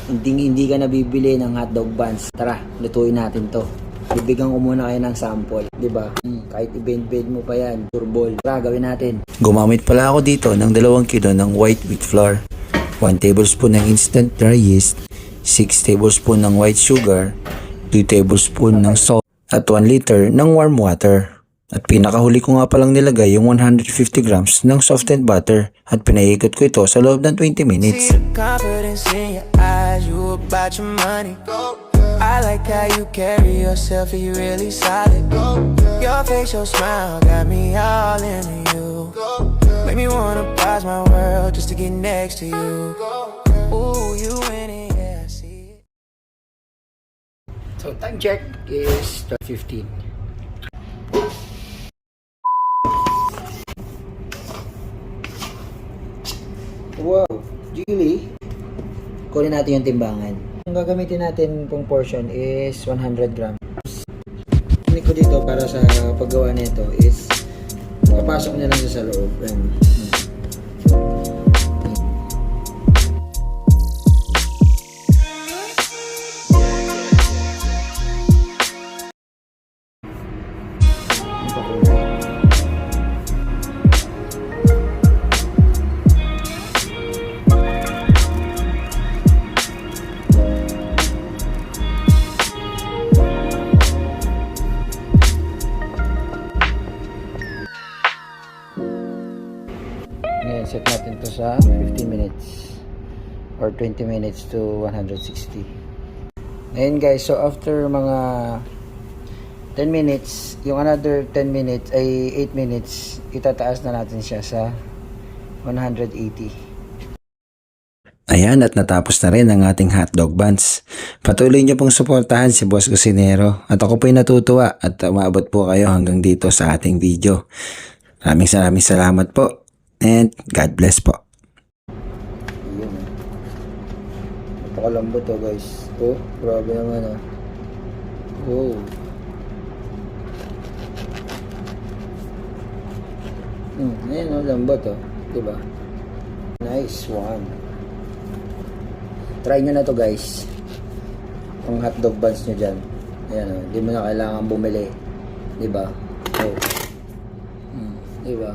hindi ka nabibili ng hotdog buns. Tara, lutuin natin to. Bibigyan ko muna kayo ng sample, di ba? Kahit i-bend mo pa yan, turbol. Tara, gawin natin. Gumamit pala ako dito ng 2 kilo ng white wheat flour, 1 tablespoon ng instant dry yeast, 6 tablespoon ng white sugar, 2 tablespoon ng salt, at 1 liter ng warm water. At pinakahuli ko nga palang nilagay yung 150 grams ng softened butter at pinaikot ko ito sa loob ng 20 minutes. I like how you carry yourself, you really solid. Your facial smile got me all into you. Make me wanna pause my world just to get next to you. Ooh, you in it, yeah, I see it. So, time check is 12:15. Wow, Julie. Kunin natin yung timbangan. Ang gagamitin natin pong portion is 100 grams. Ini ko dito para sa paggawa nito is papasok niya lang sa loob. Ngayon, set natin to sa 15 minutes or 20 minutes to 160. Ngayon guys, so after mga 10 minutes, yung another 10 minutes ay 8 minutes, itataas na natin siya sa 180. Ayan, at natapos na rin ang ating hotdog buns. Patuloy niyo pong suportahan si Boss Kusinero at ako po'y natutuwa at umabot po kayo hanggang dito sa ating video. Maraming salamat po and God bless po. Yun. Napakalambot to guys. Oh, grabe naman ah. Oh. Ayan oh, lambot oh. Diba? Nice one. Try nyo na to guys. Ang hotdog buns nyo dyan. Ayan oh. Di mo na kailangan bumili. Diba? Oh. Diba?